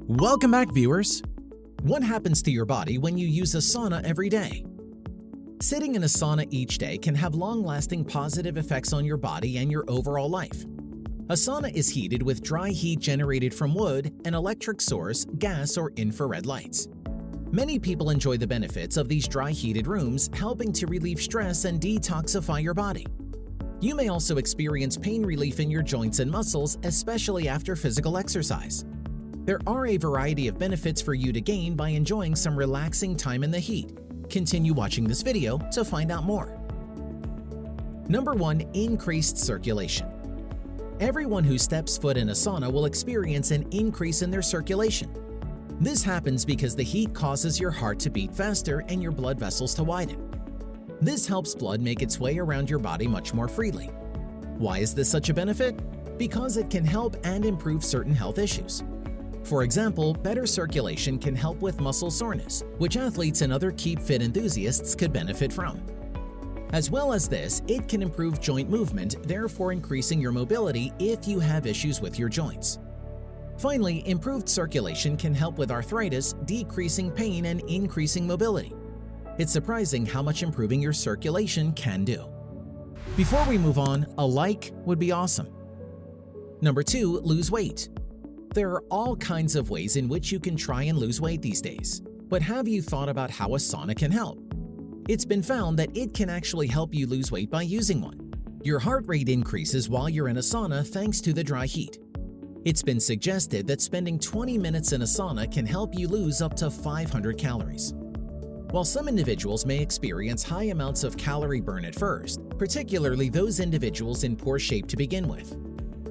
Welcome back, viewers! What happens to your body when you use a sauna every day? Sitting in a sauna each day can have long-lasting positive effects on your body and your overall life. A sauna is heated with dry heat generated from wood, an electric source, gas, or infrared lights. Many people enjoy the benefits of these dry heated rooms, helping to relieve stress and detoxify your body. You may also experience pain relief in your joints and muscles, especially after physical exercise. There are a variety of benefits for you to gain by enjoying some relaxing time in the heat. Continue watching this video to find out more. Number 1. Increased circulation. Everyone who steps foot in a sauna will experience an increase in their circulation. This happens because the heat causes your heart to beat faster and your blood vessels to widen. This helps blood make its way around your body much more freely. Why is this such a benefit? Because it can help and improve certain health issues. For example, better circulation can help with muscle soreness, which athletes and other keep fit enthusiasts could benefit from. As well as this, it can improve joint movement, therefore increasing your mobility if you have issues with your joints. Finally, improved circulation can help with arthritis, decreasing pain and increasing mobility. It's surprising how much improving your circulation can do. Before we move on, a like would be awesome. Number 2. Lose weight. There are all kinds of ways in which you can try and lose weight these days, but have you thought about how a sauna can help? It's been found that it can actually help you lose weight by using one. Your heart rate increases while you're in a sauna thanks to the dry heat. It's been suggested that spending 20 minutes in a sauna can help you lose up to 500 calories. While some individuals may experience high amounts of calorie burn at first, particularly those individuals in poor shape to begin with,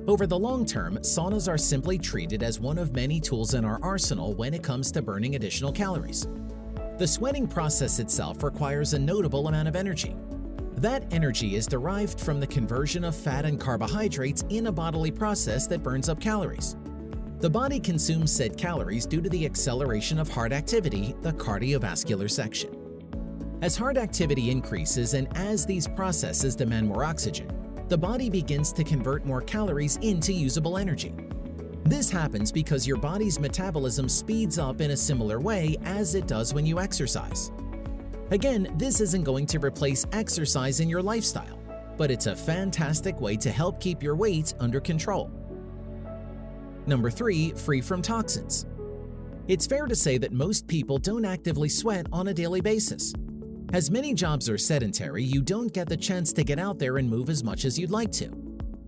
over the long term, saunas are simply treated as one of many tools in our arsenal when it comes to burning additional calories. The sweating process itself requires a notable amount of energy. That energy is derived from the conversion of fat and carbohydrates in a bodily process that burns up calories. The body consumes said calories due to the acceleration of heart activity, the cardiovascular section. As heart activity increases and as these processes demand more oxygen, the body begins to convert more calories into usable energy. This happens because your body's metabolism speeds up in a similar way as it does when you exercise. Again, this isn't going to replace exercise in your lifestyle, but it's a fantastic way to help keep your weight under control. Number 3. Free from toxins. It's fair to say that most people don't actively sweat on a daily basis. As many jobs are sedentary, you don't get the chance to get out there and move as much as you'd like to.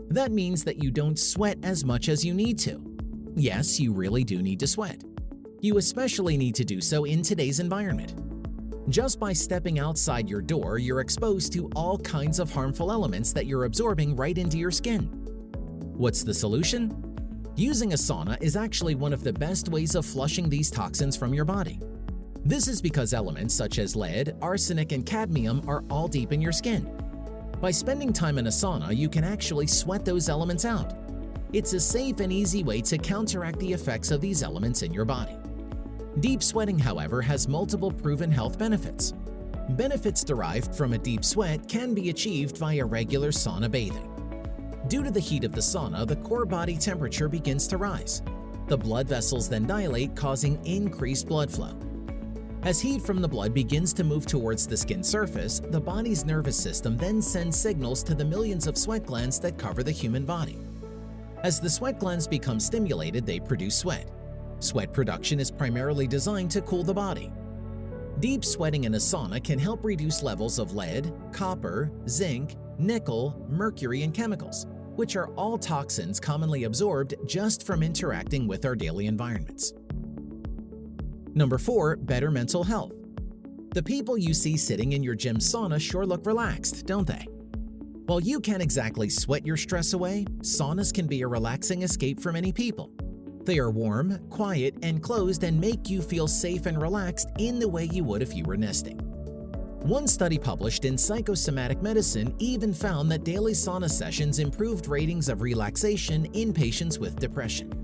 That means that you don't sweat as much as you need to. Yes, you really do need to sweat. You especially need to do so in today's environment. Just by stepping outside your door, you're exposed to all kinds of harmful elements that you're absorbing right into your skin. What's the solution? Using a sauna is actually one of the best ways of flushing these toxins from your body. This is because elements such as lead, arsenic, and cadmium are all deep in your skin. By spending time in a sauna, you can actually sweat those elements out. It's a safe and easy way to counteract the effects of these elements in your body. Deep sweating, however, has multiple proven health benefits. Benefits derived from a deep sweat can be achieved via regular sauna bathing. Due to the heat of the sauna, the core body temperature begins to rise. The blood vessels then dilate, causing increased blood flow. As heat from the blood begins to move towards the skin surface, the body's nervous system then sends signals to the millions of sweat glands that cover the human body. As the sweat glands become stimulated, they produce sweat. Sweat production is primarily designed to cool the body. Deep sweating in a sauna can help reduce levels of lead, copper, zinc, nickel, mercury, and chemicals, which are all toxins commonly absorbed just from interacting with our daily environments. Number 4. Better mental health. The people you see sitting in your gym sauna sure look relaxed, don't they? While you can't exactly sweat your stress away, saunas can be a relaxing escape for many people. They are warm, quiet, and closed and make you feel safe and relaxed in the way you would if you were nesting. One study published in Psychosomatic Medicine even found that daily sauna sessions improved ratings of relaxation in patients with depression.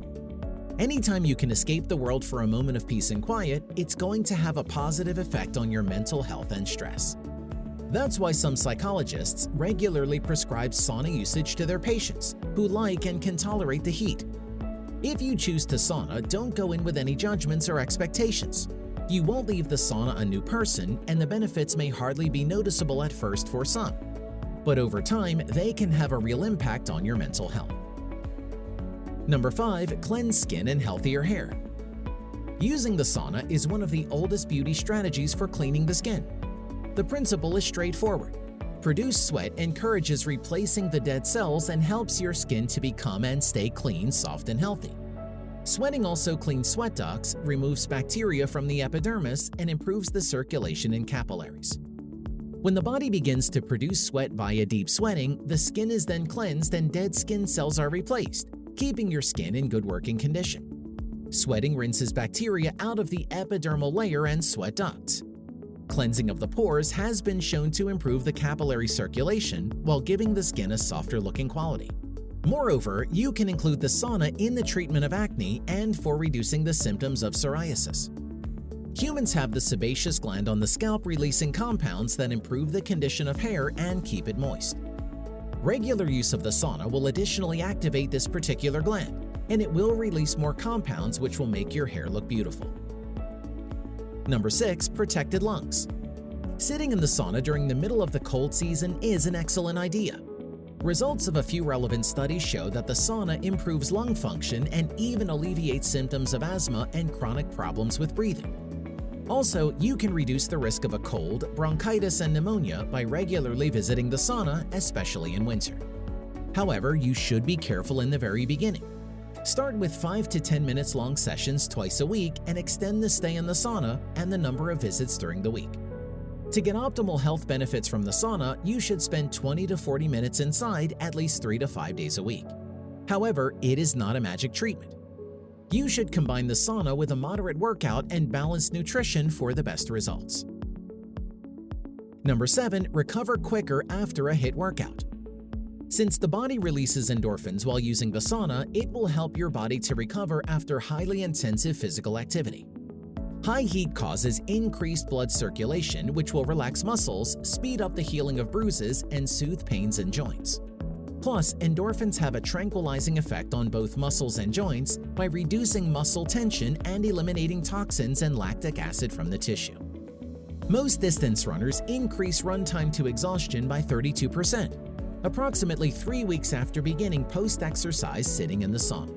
Anytime you can escape the world for a moment of peace and quiet, it's going to have a positive effect on your mental health and stress. That's why some psychologists regularly prescribe sauna usage to their patients who like and can tolerate the heat. If you choose to sauna, don't go in with any judgments or expectations. You won't leave the sauna a new person, and the benefits may hardly be noticeable at first for some. But over time, they can have a real impact on your mental health. Number 5. Cleanse skin and healthier hair. Using the sauna is one of the oldest beauty strategies for cleaning the skin. The principle is straightforward. Produced sweat encourages replacing the dead cells and helps your skin to become and stay clean, soft, and healthy. Sweating also cleans sweat ducts, removes bacteria from the epidermis, and improves the circulation in capillaries. When the body begins to produce sweat via deep sweating, the skin is then cleansed and dead skin cells are replaced, keeping your skin in good working condition. Sweating rinses bacteria out of the epidermal layer and sweat ducts. Cleansing of the pores has been shown to improve the capillary circulation while giving the skin a softer-looking quality. Moreover, you can include the sauna in the treatment of acne and for reducing the symptoms of psoriasis. Humans have the sebaceous gland on the scalp releasing compounds that improve the condition of hair and keep it moist. Regular use of the sauna will additionally activate this particular gland, and it will release more compounds which will make your hair look beautiful. Number 6. Protected lungs. Sitting in the sauna during the middle of the cold season is an excellent idea. Results of a few relevant studies show that the sauna improves lung function and even alleviates symptoms of asthma and chronic problems with breathing. Also, you can reduce the risk of a cold, bronchitis, and pneumonia by regularly visiting the sauna, especially in winter. However, you should be careful in the very beginning. Start with 5 to 10 minutes long sessions twice a week and extend the stay in the sauna and the number of visits during the week. To get optimal health benefits from the sauna, you should spend 20 to 40 minutes inside at least 3 to 5 days a week. However, it is not a magic treatment. You should combine the sauna with a moderate workout and balanced nutrition for the best results. Number 7. Recover quicker after a HIIT workout. Since the body releases endorphins while using the sauna, it will help your body to recover after highly intensive physical activity. High heat causes increased blood circulation, which will relax muscles, speed up the healing of bruises, and soothe pains in joints. Plus, endorphins have a tranquilizing effect on both muscles and joints by reducing muscle tension and eliminating toxins and lactic acid from the tissue. Most distance runners increase run time to exhaustion by 32%, approximately 3 weeks after beginning post-exercise sitting in the sauna.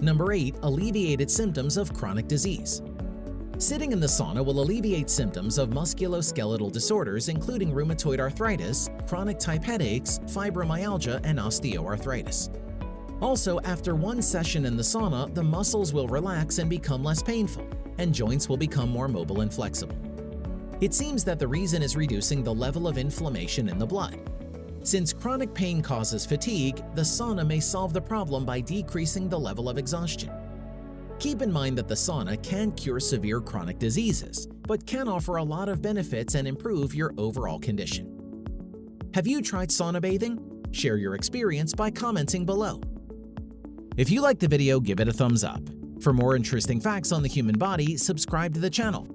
Number 8. Alleviated symptoms of chronic disease. Sitting in the sauna will alleviate symptoms of musculoskeletal disorders including rheumatoid arthritis, chronic type headaches, fibromyalgia, and osteoarthritis. Also, after one session in the sauna, the muscles will relax and become less painful, and joints will become more mobile and flexible. It seems that the reason is reducing the level of inflammation in the blood. Since chronic pain causes fatigue, the sauna may solve the problem by decreasing the level of exhaustion. Keep in mind that the sauna can cure severe chronic diseases, but can offer a lot of benefits and improve your overall condition. Have you tried sauna bathing? Share your experience by commenting below. If you liked the video, give it a thumbs up. For more interesting facts on the human body, subscribe to the channel.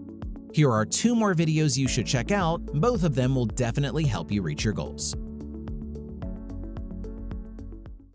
Here are 2 more videos you should check out. Both of them will definitely help you reach your goals.